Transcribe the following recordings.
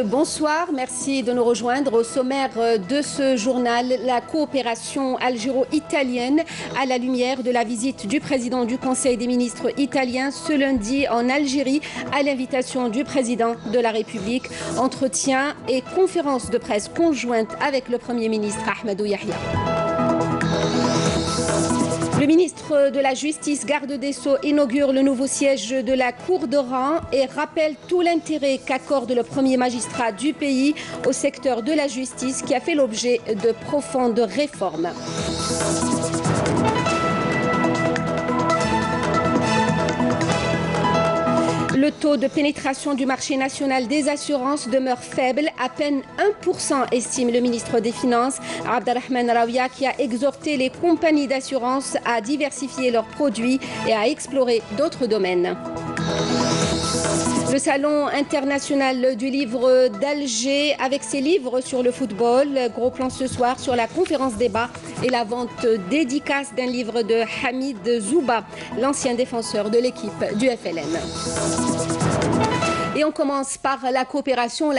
bonsoir, merci de nous rejoindre. Au sommaire de ce journal, la coopération algéro-italienne à la lumière de la visite du président du Conseil des ministres italien ce lundi en Algérie à l'invitation du président de la République. Entretien et conférence de presse conjointe avec le Premier ministre Ahmadou Yahia. Le ministre de la Justice, garde des Sceaux, inaugure le nouveau siège de la Cour d'Oran et rappelle tout l'intérêt qu'accorde le premier magistrat du pays au secteur de la justice qui a fait l'objet de profondes réformes. Le taux de pénétration du marché national des assurances demeure faible, à peine 1%, estime le ministre des Finances, Abdelrahman Rawia, qui a exhorté les compagnies d'assurance à diversifier leurs produits et à explorer d'autres domaines. Le Salon international du livre d'Alger avec ses livres sur le football. Gros plan ce soir sur la conférence débat et la vente dédicace d'un livre de Hamid Zouba, l'ancien défenseur de l'équipe du FLN. Et on commence par la coopération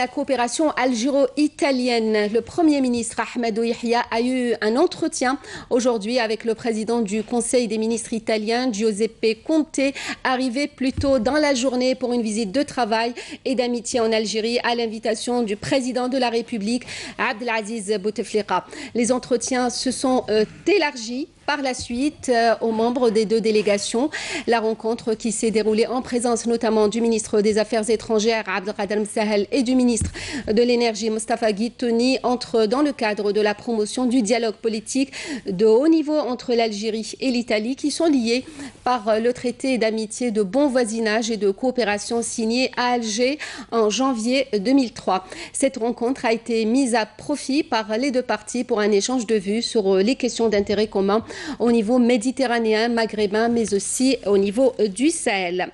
algéro-italienne. Le Premier ministre Ahmadou Yahia a eu un entretien aujourd'hui avec le président du Conseil des ministres italien, Giuseppe Conte, arrivé plus tôt dans la journée pour une visite de travail et d'amitié en Algérie à l'invitation du président de la République, Abdelaziz Bouteflika. Les entretiens se sont élargis par la suite aux membres des deux délégations. La rencontre qui s'est déroulée en présence notamment du ministre des Affaires étrangères Abdelkader Msahel et du ministre de l'Énergie Mostafa Guitoni entre dans le cadre de la promotion du dialogue politique de haut niveau entre l'Algérie et l'Italie qui sont liés par le traité d'amitié de bon voisinage et de coopération signé à Alger en janvier 2003. Cette rencontre a été mise à profit par les deux parties pour un échange de vues sur les questions d'intérêt commun au niveau méditerranéen, maghrébin, mais aussi au niveau du Sahel.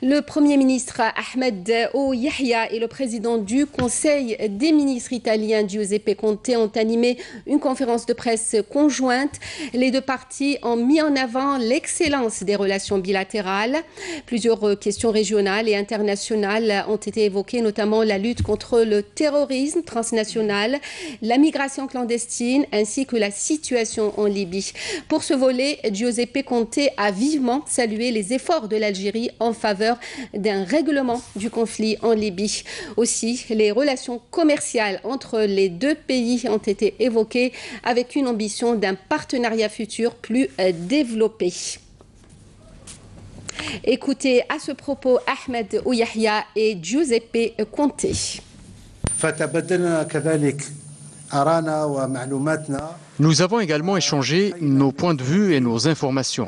Le Premier ministre Ahmed Yahia et le président du Conseil des ministres italien Giuseppe Conte ont animé une conférence de presse conjointe. Les deux parties ont mis en avant l'excellence des relations bilatérales. Plusieurs questions régionales et internationales ont été évoquées, notamment la lutte contre le terrorisme transnational, la migration clandestine ainsi que la situation en Libye. Pour ce volet, Giuseppe Conte a vivement salué les efforts de l'Algérie en faveur d'un règlement du conflit en Libye. Aussi, les relations commerciales entre les deux pays ont été évoquées avec une ambition d'un partenariat futur plus développé. Écoutez à ce propos Ahmed Yahia et Giuseppe Conte. Nous avons également échangé nos points de vue et nos informations.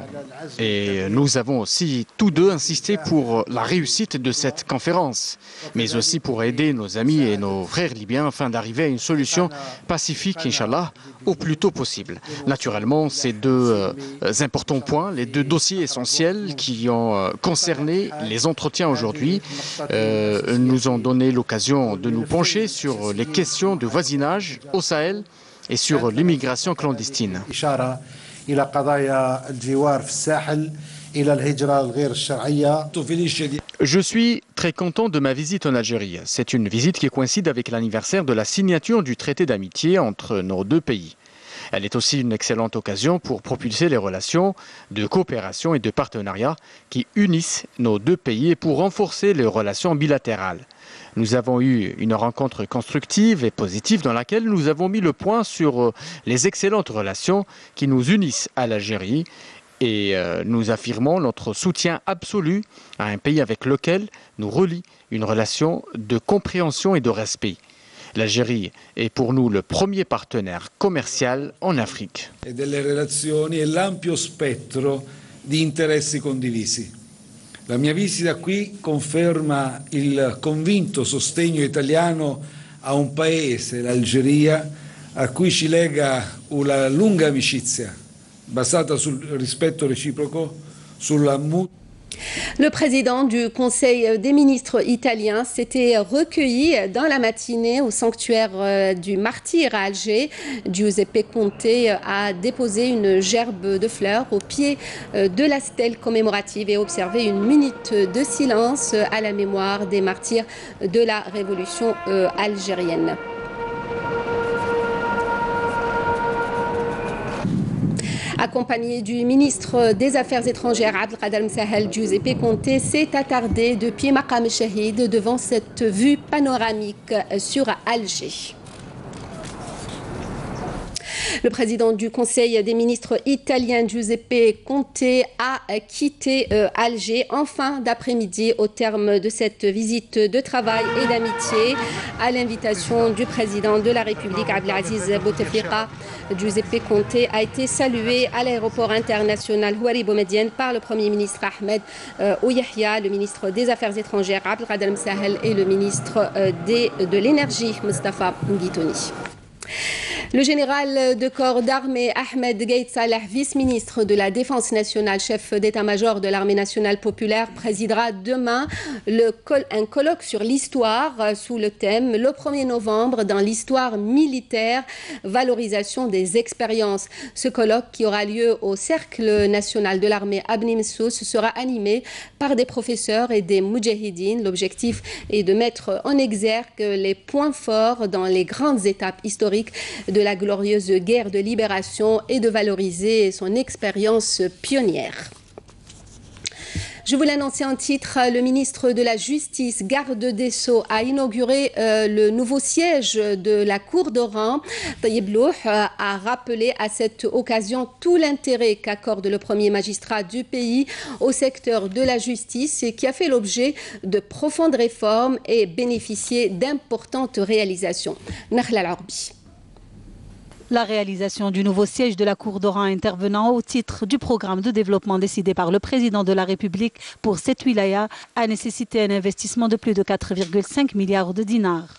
Et nous avons aussi tous deux insisté pour la réussite de cette conférence, mais aussi pour aider nos amis et nos frères libyens afin d'arriver à une solution pacifique, Inch'Allah, au plus tôt possible. Naturellement, ces deux importants points, les deux dossiers essentiels qui ont concerné les entretiens aujourd'hui, nous ont donné l'occasion de nous pencher sur les questions de voisinage au Sahel et sur l'immigration clandestine. Je suis très content de ma visite en Algérie. C'est une visite qui coïncide avec l'anniversaire de la signature du traité d'amitié entre nos deux pays. Elle est aussi une excellente occasion pour propulser les relations de coopération et de partenariat qui unissent nos deux pays et pour renforcer les relations bilatérales. Nous avons eu une rencontre constructive et positive dans laquelle nous avons mis le point sur les excellentes relations qui nous unissent à l'Algérie et nous affirmons notre soutien absolu à un pays avec lequel nous relie une relation de compréhension et de respect. L'Algérie est pour nous le premier partenaire commercial en Afrique. E delle relazioni e l'ampio spettro di interessi condivisi. La mia visita qui conferma il convinto sostegno italiano a un paese, l'Algeria, a cui ci lega una lunga amicizia basata sul rispetto reciproco, sulla mutua. Le président du Conseil des ministres italien s'était recueilli dans la matinée au sanctuaire du Martyre à Alger. Giuseppe Conte a déposé une gerbe de fleurs au pied de la stèle commémorative et observé une minute de silence à la mémoire des martyrs de la révolution algérienne. Accompagné du ministre des Affaires étrangères Abdelkader Msahel, Giuseppe Conte s'est attardé depuis Maqam el-Shahid devant cette vue panoramique sur Alger. Le président du Conseil des ministres italien Giuseppe Conte a quitté Alger en fin d'après-midi au terme de cette visite de travail et d'amitié à l'invitation du président de la République Abdelaziz Bouteflika. Giuseppe Conte a été salué à l'aéroport international Houari Boumediene par le Premier ministre Ahmed Ouyahia, le ministre des Affaires étrangères Abdelkader Msahel et le ministre de l'Énergie Mustafa Ngitouni. Le général de corps d'armée Ahmed Gaït Salah, vice-ministre de la Défense nationale, chef d'état-major de l'armée nationale populaire, présidera demain un colloque sur l'histoire sous le thème « Le 1er novembre dans l'histoire militaire, valorisation des expériences ». Ce colloque, qui aura lieu au Cercle national de l'armée Abni Messous, sera animé par des professeurs et des moudjahidines. L'objectif est de mettre en exergue les points forts dans les grandes étapes historiques de la glorieuse guerre de libération et de valoriser son expérience pionnière. Je vous l'annonçais en titre, le ministre de la Justice, garde des Sceaux, a inauguré le nouveau siège de la Cour d'Oran. Taïeb Louh a rappelé à cette occasion tout l'intérêt qu'accorde le premier magistrat du pays au secteur de la justice et qui a fait l'objet de profondes réformes et bénéficié d'importantes réalisations. Nakhla Al-Arbi. La réalisation du nouveau siège de la Cour d'Oran intervenant au titre du programme de développement décidé par le président de la République pour cette wilaya a nécessité un investissement de plus de 4,5 milliards de dinars.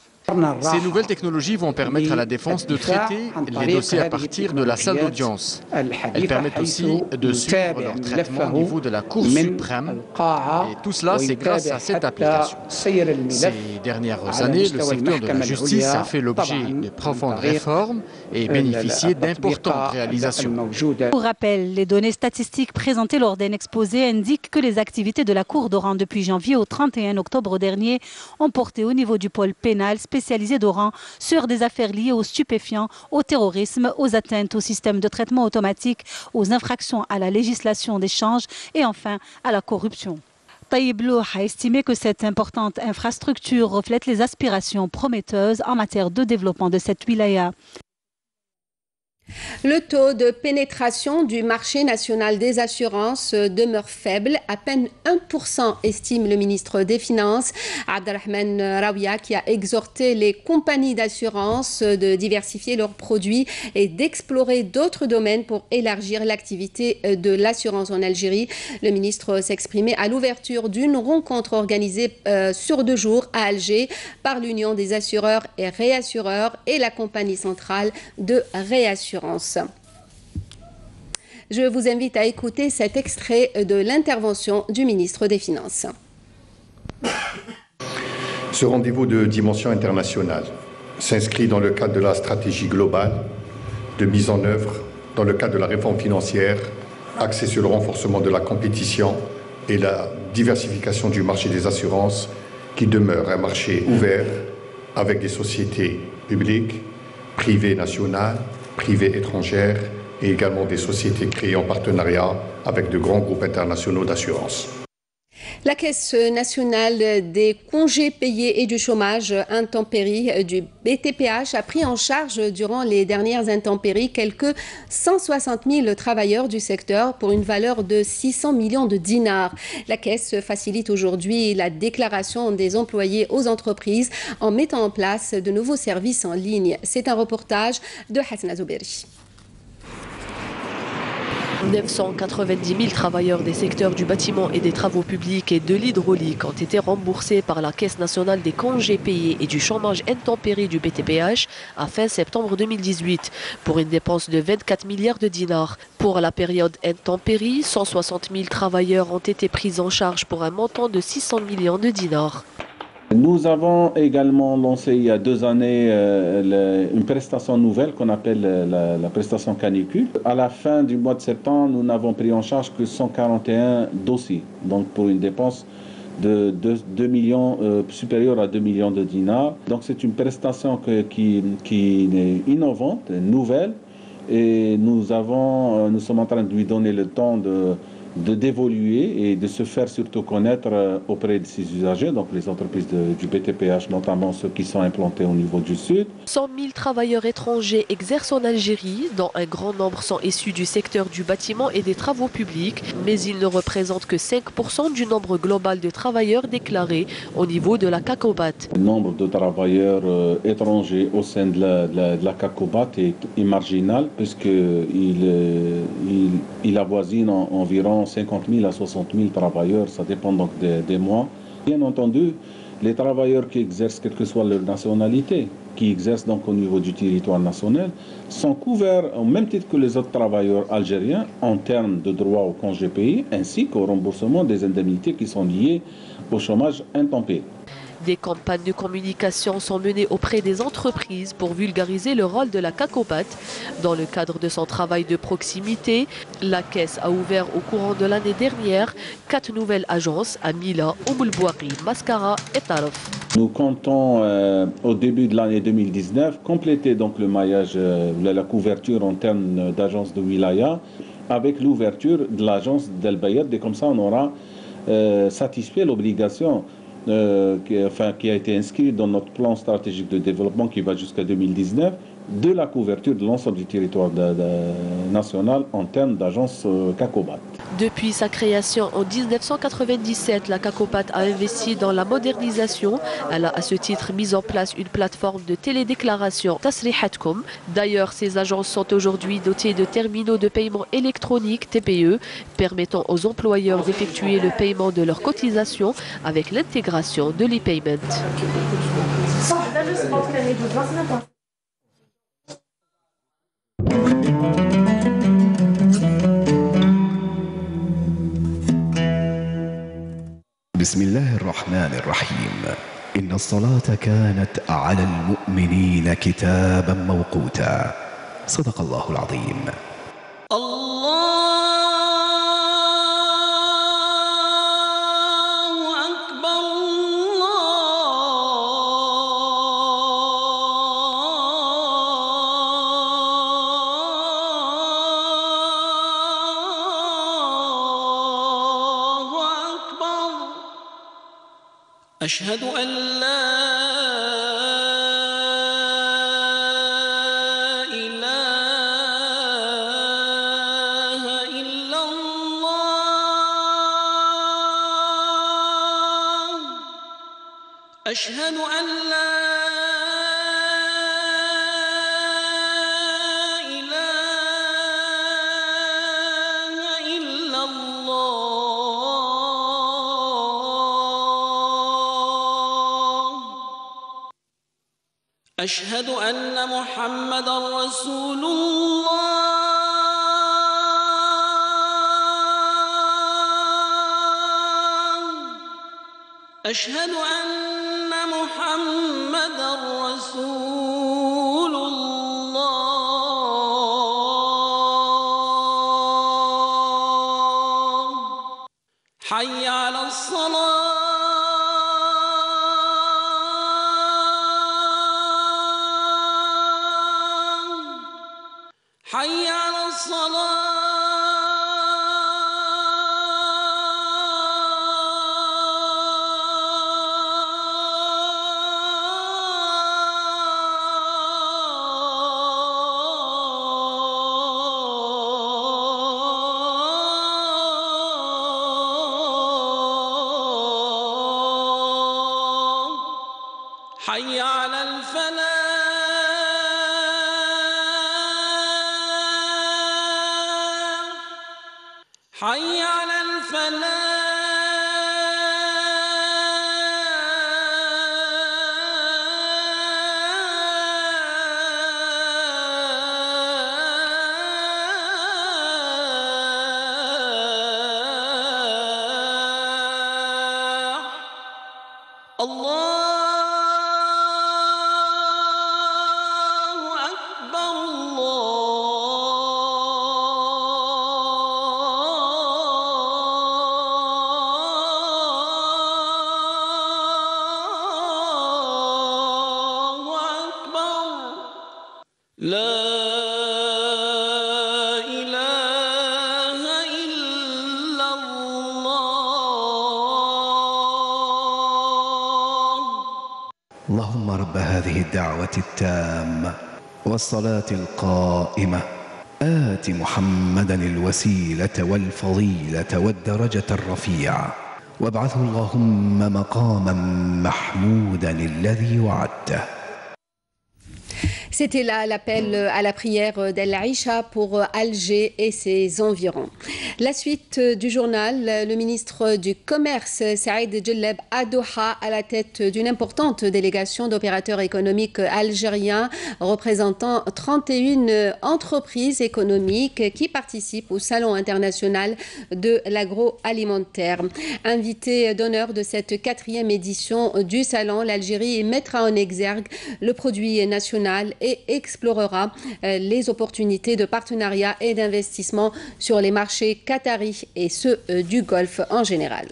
Ces nouvelles technologies vont permettre à la défense de traiter les dossiers à partir de la salle d'audience. Elles permettent aussi de suivre leur traitement au niveau de la Cour suprême. Et tout cela, c'est grâce à cette application. Ces dernières années, le secteur de la justice a fait l'objet de profondes réformes et bénéficié d'importantes réalisations. Pour rappel, les données statistiques présentées lors d'un exposé indiquent que les activités de la Cour d'Oran depuis janvier au 31 octobre dernier ont porté au niveau du pôle pénal spécialisé d'Oran sur des affaires liées aux stupéfiants, au terrorisme, aux atteintes au système de traitement automatique, aux infractions à la législation d'échange et enfin à la corruption. Taïeb Louh a estimé que cette importante infrastructure reflète les aspirations prometteuses en matière de développement de cette wilaya. Le taux de pénétration du marché national des assurances demeure faible, à peine 1%, estime le ministre des Finances, Abdelrahman Rawia, qui a exhorté les compagnies d'assurance de diversifier leurs produits et d'explorer d'autres domaines pour élargir l'activité de l'assurance en Algérie. Le ministre s'exprimait à l'ouverture d'une rencontre organisée sur 2 jours à Alger par l'Union des assureurs et réassureurs et la compagnie centrale de réassurance. Je vous invite à écouter cet extrait de l'intervention du ministre des Finances. Ce rendez-vous de dimension internationale s'inscrit dans le cadre de la stratégie globale de mise en œuvre dans le cadre de la réforme financière axée sur le renforcement de la compétition et la diversification du marché des assurances qui demeure un marché ouvert avec des sociétés publiques, privées nationales, privées étrangères et également des sociétés créées en partenariat avec de grands groupes internationaux d'assurance. La Caisse nationale des congés payés et du chômage intempéries du BTPH a pris en charge durant les dernières intempéries quelques 160 000 travailleurs du secteur pour une valeur de 600 millions de dinars. La Caisse facilite aujourd'hui la déclaration des employés aux entreprises en mettant en place de nouveaux services en ligne. C'est un reportage de Hassan Azouberi. 990 000 travailleurs des secteurs du bâtiment et des travaux publics et de l'hydraulique ont été remboursés par la Caisse nationale des congés payés et du chômage intempéré du BTPH à fin septembre 2018 pour une dépense de 24 milliards de dinars. Pour la période intempérie, 160 000 travailleurs ont été pris en charge pour un montant de 600 millions de dinars. Nous avons également lancé il y a 2 années une prestation nouvelle qu'on appelle la prestation canicule. À la fin du mois de septembre, nous n'avons pris en charge que 141 dossiers, donc pour une dépense de 2 millions, supérieure à 2 millions de dinars. Donc c'est une prestation qui est innovante, nouvelle, et nous sommes en train de lui donner le temps d'évoluer et de se faire surtout connaître auprès de ses usagers, donc les entreprises du BTPH, notamment ceux qui sont implantés au niveau du Sud. 100 000 travailleurs étrangers exercent en Algérie, dont un grand nombre sont issus du secteur du bâtiment et des travaux publics, mais ils ne représentent que 5% du nombre global de travailleurs déclarés au niveau de la CACOBAT. Le nombre de travailleurs étrangers au sein de la CACOBAT est marginal, puisqu'il avoisine environ 50 000 à 60 000 travailleurs, ça dépend donc des mois. Bien entendu, les travailleurs qui exercent, quelle que soit leur nationalité, qui exercent donc au niveau du territoire national, sont couverts au même titre que les autres travailleurs algériens en termes de droit au congé payé, ainsi qu'au remboursement des indemnités qui sont liées au chômage intempéré. Des campagnes de communication sont menées auprès des entreprises pour vulgariser le rôle de la CACOBAT. Dans le cadre de son travail de proximité, la Caisse a ouvert au courant de l'année dernière 4 nouvelles agences à Mila, Oumoul Bouakhi, Mascara et Tarof. Nous comptons au début de l'année 2019 compléter donc le maillage, la couverture en termes d'agences de wilaya avec l'ouverture de l'agence d'El Bayed, et comme ça on aura satisfait l'obligation qui a été inscrit dans notre plan stratégique de développement qui va jusqu'à 2019, de la couverture de l'ensemble du territoire national en termes d'agence CACOBAT. Depuis sa création en 1997, la CACOBAT a investi dans la modernisation. Elle a à ce titre mis en place une plateforme de télédéclaration Tasrihatkoum. D'ailleurs, ces agences sont aujourd'hui dotées de terminaux de paiement électronique TPE, permettant aux employeurs d'effectuer le paiement de leurs cotisations avec l'intégration de l'e-payment. بسم الله الرحمن الرحيم إن الصلاة كانت على المؤمنين كتابا موقوتا صدق الله العظيم. أشهد أن لا إله إلا الله أشهد أن لا أشهد أن محمدًا رسول الله أشهد أن محمدًا رسول الله حي على الصلاة حي على الصلاة حي على الفلاح حي على الفلاح الله أكبر الله أكبر لا إله إلا الله. اللهم رب هذه الدعوة التامة والصلاة القائمة آت محمدا الوسيلة والفضيلة والدرجة الرفيعة وابعثه اللهم مقاما محمودا الذي وعدته. C'était là l'appel à la prière d'El-Aïcha pour Alger et ses environs. La suite du journal, le ministre du Commerce, Saïd Djelleb, à Doha, à la tête d'une importante délégation d'opérateurs économiques algériens représentant 31 entreprises économiques qui participent au Salon international de l'agroalimentaire. Invité d'honneur de cette 4e édition du Salon, l'Algérie mettra en exergue le produit national et explorera les opportunités de partenariat et d'investissement sur les marchés qataris et ceux du Golfe en général.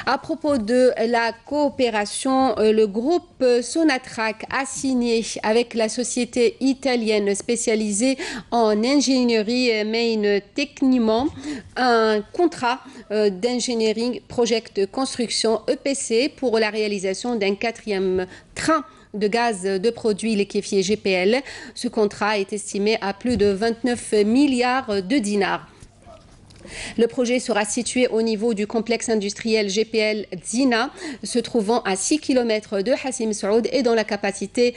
À propos de la coopération, le groupe Sonatrach a signé avec la société italienne spécialisée en ingénierie Main Tecnimo un contrat d'engineering project construction EPC pour la réalisation d'un 4e train de gaz de produits liquéfiés GPL. Ce contrat est estimé à plus de 29 milliards de dinars. Le projet sera situé au niveau du complexe industriel GPL Zina, se trouvant à 6 km de Hassim Saoud et dont la capacité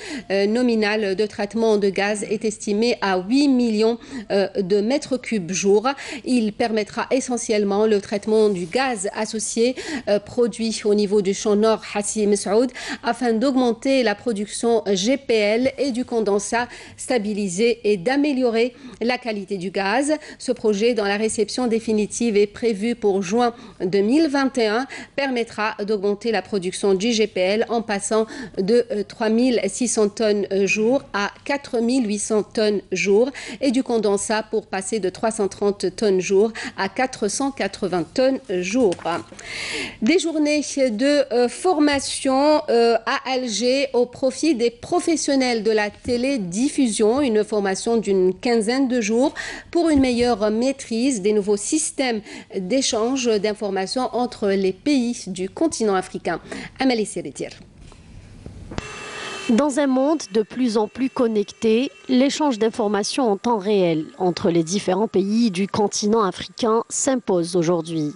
nominale de traitement de gaz est estimée à 8 millions de mètres cubes jour. Il permettra essentiellement le traitement du gaz associé produit au niveau du champ nord Hassim Saoud afin d'augmenter la production GPL et du condensat stabilisé et d'améliorer la qualité du gaz. Ce projet, dans la réception définitive est prévu pour juin 2021, permettra d'augmenter la production du GPL en passant de 3600 tonnes jour à 4800 tonnes jour et du condensat pour passer de 330 tonnes jour à 480 tonnes jour. Des journées de formation à Alger au profit des professionnels de la télédiffusion, une formation d'une quinzaine de jours pour une meilleure maîtrise des nouveaux système d'échange d'informations entre les pays du continent africain. Amélie Seritir. Dans un monde de plus en plus connecté, l'échange d'informations en temps réel entre les différents pays du continent africain s'impose aujourd'hui,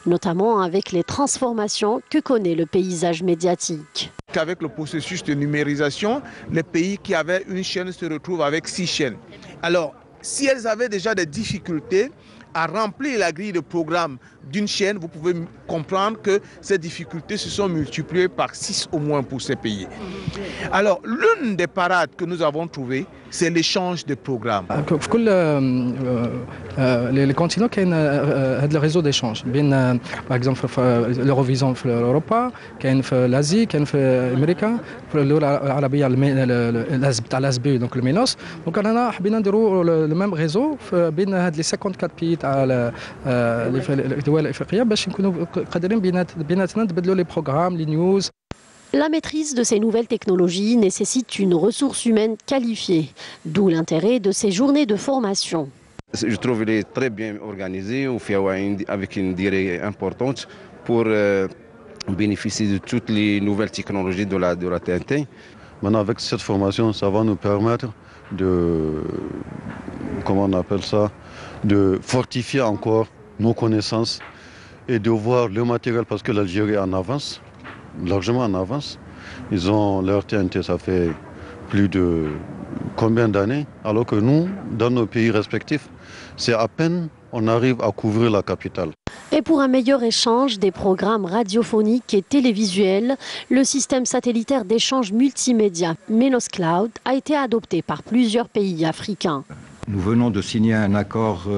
notamment avec les transformations que connaît le paysage médiatique. Qu'avec le processus de numérisation, les pays qui avaient une chaîne se retrouvent avec 6 chaînes. Alors, si elles avaient déjà des difficultés à remplir la grille de programme d'une chaîne, vous pouvez comprendre que ces difficultés se sont multipliées par 6 au moins pour ces pays. Alors, l'une des parades que nous avons trouvées, c'est l'échange de programmes. في كل الكونتينون كاين هذا الريزو ديشانج بين باغ اكزومبل في لوروفيزيون في اوروبا، كاين في لازي، كاين في امريكا، في الدول العربيه الحزب تاع الاسبي دونك المينوس. دونك رانا حبينا نديروا لو ميم ريزو بين هاد لي 54 بي تاع الدول الافريقيه باش نكونوا قادرين بيناتنا نتبادلوا لي بروغرام لي نيوز. La maîtrise de ces nouvelles technologies nécessite une ressource humaine qualifiée, d'où l'intérêt de ces journées de formation. Je trouve qu'il est très bien organisé, avec une durée importante pour bénéficier de toutes les nouvelles technologies de la TNT. Maintenant, avec cette formation, ça va nous permettre de, comment on appelle ça, de fortifier encore nos connaissances et de voir le matériel, parce que l'Algérie est en avance, largement en avance. Ils ont leur TNT, ça fait plus de combien d'années, alors que nous, dans nos pays respectifs, c'est à peine on arrive à couvrir la capitale. Et pour un meilleur échange des programmes radiophoniques et télévisuels, le système satellitaire d'échange multimédia Menos Cloud a été adopté par plusieurs pays africains. Nous venons de signer un accord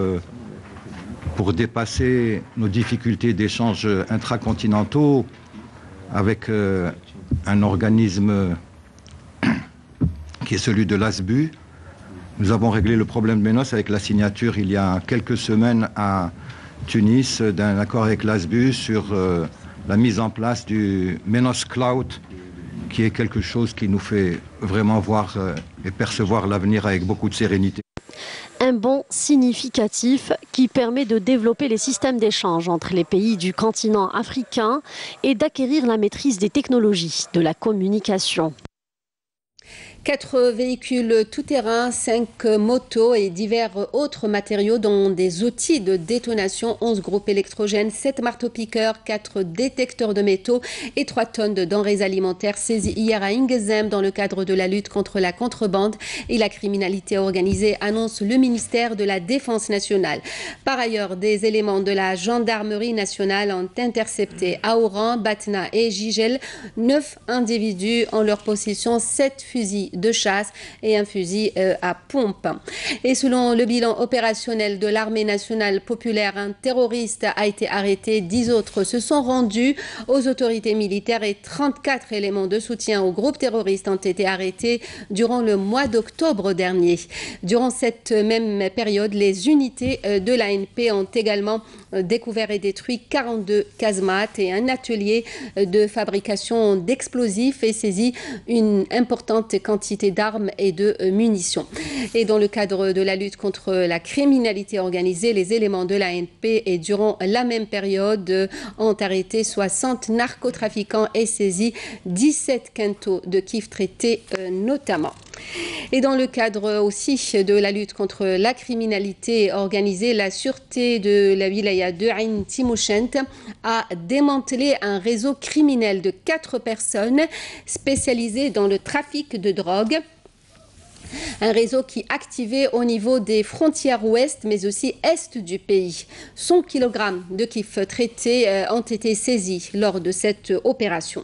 pour dépasser nos difficultés d'échange intracontinentaux avec un organisme qui est celui de l'ASBU. Nous avons réglé le problème de Menos avec la signature il y a quelques semaines à Tunis d'un accord avec l'ASBU sur la mise en place du Menos Cloud, qui est quelque chose qui nous fait vraiment voir et percevoir l'avenir avec beaucoup de sérénité. Un bond significatif qui permet de développer les systèmes d'échange entre les pays du continent africain et d'acquérir la maîtrise des technologies de la communication. 4 véhicules tout-terrain, 5 motos et divers autres matériaux dont des outils de détonation, 11 groupes électrogènes, 7 marteaux-piqueurs, 4 détecteurs de métaux et 3 tonnes de denrées alimentaires saisies hier à Ingezem dans le cadre de la lutte contre la contrebande et la criminalité organisée, annonce le ministère de la Défense nationale. Par ailleurs, des éléments de la gendarmerie nationale ont intercepté à Oran, Batna et Jijel 9 individus en leur possession 7 fusils de chasse et un fusil à pompe. Et selon le bilan opérationnel de l'armée nationale populaire, un terroriste a été arrêté, 10 autres se sont rendus aux autorités militaires et 34 éléments de soutien au groupe terroriste ont été arrêtés durant le mois d'octobre dernier. Durant cette même période, les unités de l'ANP ont également découvert et détruit 42 casemates et un atelier de fabrication d'explosifs et saisi une importante quantité d'armes et de munitions. Et dans le cadre de la lutte contre la criminalité organisée, les éléments de l'ANP et durant la même période ont arrêté 60 narcotrafiquants et saisi 17 quintaux de kif traités notamment. Et dans le cadre aussi de la lutte contre la criminalité organisée, la sûreté de la wilaya de Ain Timoshent a démantelé un réseau criminel de 4 personnes spécialisées dans le trafic de drogue. Un réseau qui activait au niveau des frontières ouest mais aussi est du pays. 100 kg de kif traités ont été saisis lors de cette opération.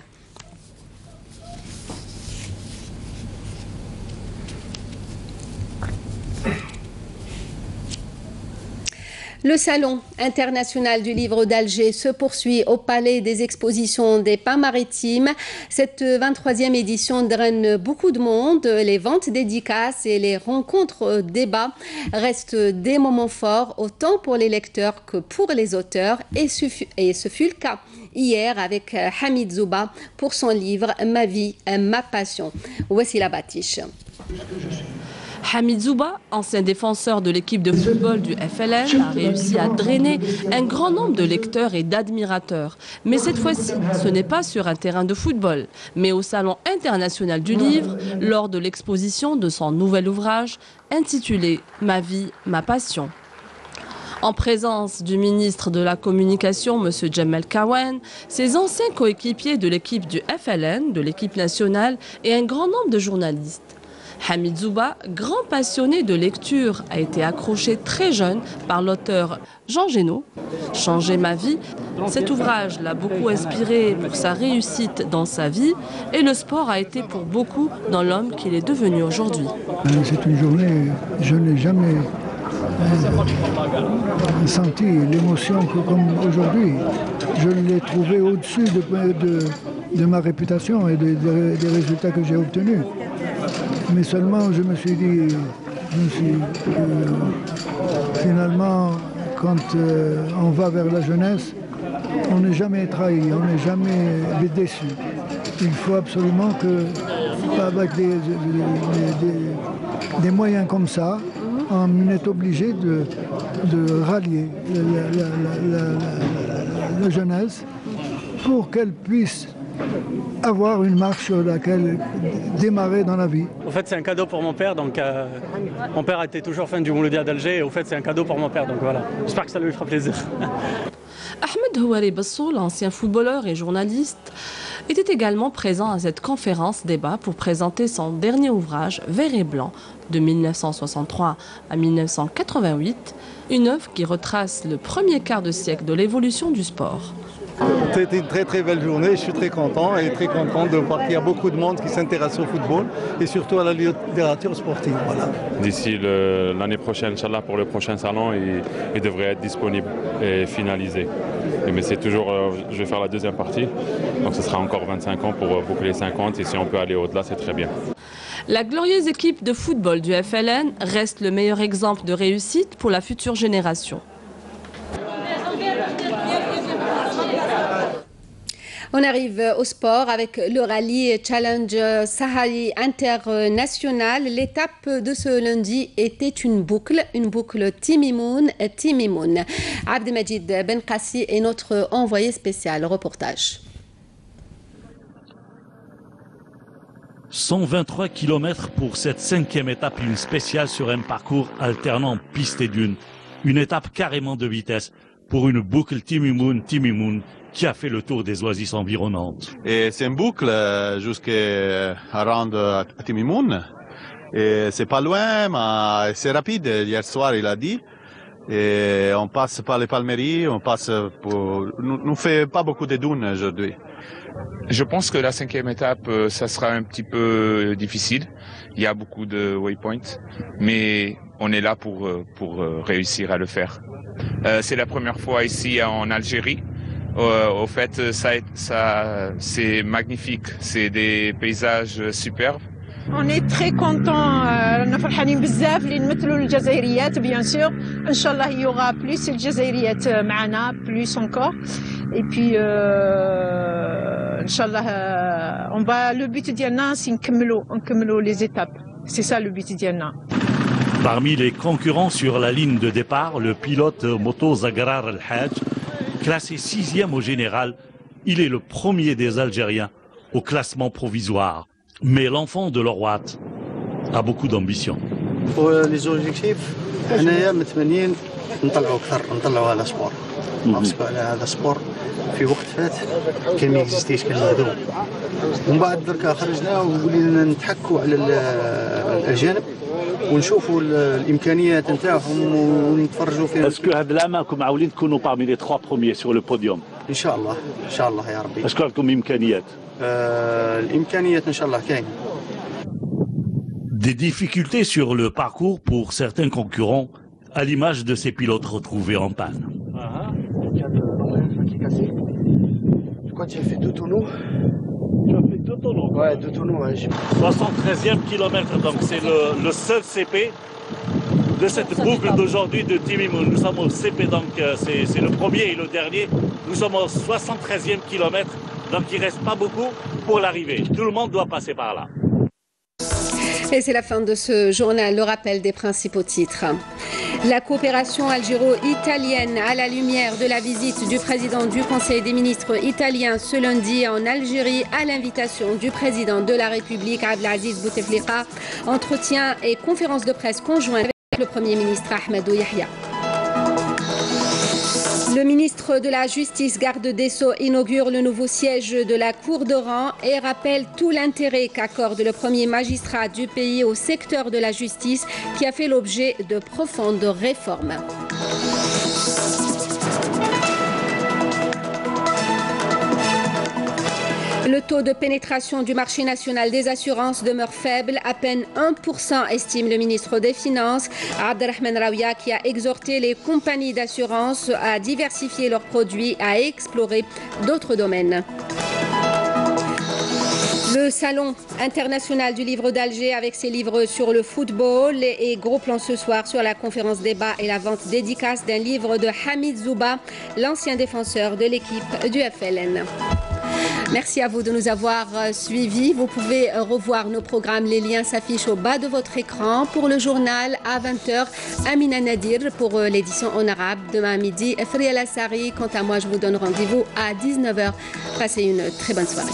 Le Salon international du livre d'Alger se poursuit au Palais des expositions des Pins maritimes. Cette 23e édition draine beaucoup de monde. Les ventes dédicaces et les rencontres débats restent des moments forts, autant pour les lecteurs que pour les auteurs. Et ce fut le cas hier avec Hamid Zouba pour son livre « Ma vie, ma passion ». Voici la batiche. Hamid Zouba, ancien défenseur de l'équipe de football du FLN, a réussi à drainer un grand nombre de lecteurs et d'admirateurs. Mais cette fois-ci, ce n'est pas sur un terrain de football, mais au Salon international du livre, lors de l'exposition de son nouvel ouvrage intitulé « Ma vie, ma passion ». En présence du ministre de la Communication, M. Djamel Kawan, ses anciens coéquipiers de l'équipe du FLN, de l'équipe nationale et un grand nombre de journalistes. Hamid Zouba, grand passionné de lecture, a été accroché très jeune par l'auteur Jean Génaud. « Changer ma vie », cet ouvrage l'a beaucoup inspiré pour sa réussite dans sa vie et le sport a été pour beaucoup dans l'homme qu'il est devenu aujourd'hui. C'est une journée, je n'ai jamais senti l'émotion comme aujourd'hui. Je l'ai trouvé au-dessus de ma réputation et des résultats que j'ai obtenus. Mais seulement, je me suis dit, finalement, quand on va vers la jeunesse, on n'est jamais trahi, on n'est jamais déçu. Il faut absolument que, avec des moyens comme ça, on est obligé de rallier la jeunesse pour qu'elle puisse avoir une marche sur laquelle démarrer dans la vie. Au fait, c'est un cadeau pour mon père. Donc, mon père était toujours fan du Mouloudia d'Alger. Et au fait, c'est un cadeau pour mon père. Donc voilà, j'espère que ça lui fera plaisir. Ahmed Houari Bassou, l'ancien footballeur et journaliste, était également présent à cette conférence débat pour présenter son dernier ouvrage, Vert et Blanc, de 1963 à 1988, une œuvre qui retrace le premier quart de siècle de l'évolution du sport. C'était une très très belle journée, je suis très content de voir qu'il y a beaucoup de monde qui s'intéresse au football et surtout à la littérature sportive. Voilà. D'ici l'année prochaine, Inch'Allah, pour le prochain salon, il devrait être disponible et finalisé. Mais c'est toujours, je vais faire la deuxième partie, donc ce sera encore 25 ans pour boucler les 50 et si on peut aller au-delà, c'est très bien. La glorieuse équipe de football du FLN reste le meilleur exemple de réussite pour la future génération. On arrive au sport avec le rallye Challenge Sahari International. L'étape de ce lundi était une boucle Timimoun. Abdelmajid Benkassi est notre envoyé spécial. Reportage. 123 km pour cette 5e étape, une spéciale sur un parcours alternant piste et dune. Une étape carrément de vitesse pour une boucle Timimoun qui a fait le tour des oasis environnantes. Et c'est une boucle jusqu'à rendre à Timimoun. Et c'est pas loin, mais c'est rapide. Hier soir, il a dit. Et on passe par les Palmeries, nous fait pas beaucoup de dunes aujourd'hui. Je pense que la 5e étape, ça sera un petit peu difficile. Il y a beaucoup de waypoints, mais on est là pour réussir à le faire. C'est la première fois ici en Algérie. Au fait, c'est magnifique. C'est des paysages superbes. On est très contents, فرحانين بزاف اللي نمثلوا الجزائريات bien sûr. Inch'Allah, il y aura plus الجزائريات معنا, plus encore. Et puis Inch'Allah, le but ديالنا c'est نكملوا les étapes. C'est ça le but ديالنا. Parmi les concurrents sur la ligne de départ, le pilote moto Zagrar El-Hadj, classé 6e au général, il est le premier des Algériens au classement provisoire. Mais l'enfant de l'Orwat a beaucoup d'ambition. Pour les objectifs, حنايا متمنين نطلعوا أكثر نطلعوا هذا سبور. نحسبوا على هذا سبور في وقت فات كان ما اكزيستيش كان مهضوم. ومن بعد دركا خرجنا وولينا نتحكوا على الأجانب ونشوفوا الإمكانيات نتاعهم ونتفرجوا فيهم. Est-ce que هذا العام راكم عاولين تكونوا parmi les 3 premiers sur le podium? إن شاء الله يا ربي. Est-ce que راكم إمكانيات؟ الإمكانيات إن شاء الله كاين. Des difficultés sur le parcours pour certains concurrents, à l'image de ces pilotes retrouvés en panne. Je crois que j'ai fait 2 tonneaux. Tu as fait 2 tonneaux? Ouais, 2 tonneaux. Ouais. 73e kilomètre, donc c'est le seul CP de cette boucle d'aujourd'hui de Timimoun. Nous sommes au CP, donc c'est le premier et le dernier. Nous sommes au 73e kilomètre, donc il ne reste pas beaucoup pour l'arrivée. Tout le monde doit passer par là. Et c'est la fin de ce journal, le rappel des principaux titres. La coopération algéro-italienne à la lumière de la visite du président du Conseil des ministres italien ce lundi en Algérie à l'invitation du président de la République Abdelaziz Bouteflika. Entretien et conférence de presse conjointe avec le Premier ministre Ahmadou Yahya. Le ministre de la Justice, garde des Sceaux, inaugure le nouveau siège de la Cour d'Oran et rappelle tout l'intérêt qu'accorde le premier magistrat du pays au secteur de la justice qui a fait l'objet de profondes réformes. Le taux de pénétration du marché national des assurances demeure faible, à peine 1%, estime le ministre des Finances, Abdelrahman Raouia, qui a exhorté les compagnies d'assurance à diversifier leurs produits, à explorer d'autres domaines. Le Salon international du livre d'Alger avec ses livres sur le football et gros plan ce soir sur la conférence débat et la vente dédicace d'un livre de Hamid Zouba, l'ancien défenseur de l'équipe du FLN. Merci à vous de nous avoir suivis. Vous pouvez revoir nos programmes. Les liens s'affichent au bas de votre écran. Pour le journal, à 20h, Amina Nadir pour l'édition en arabe. Demain à midi, Friel Assari. Quant à moi, je vous donne rendez-vous à 19h. Passez une très bonne soirée.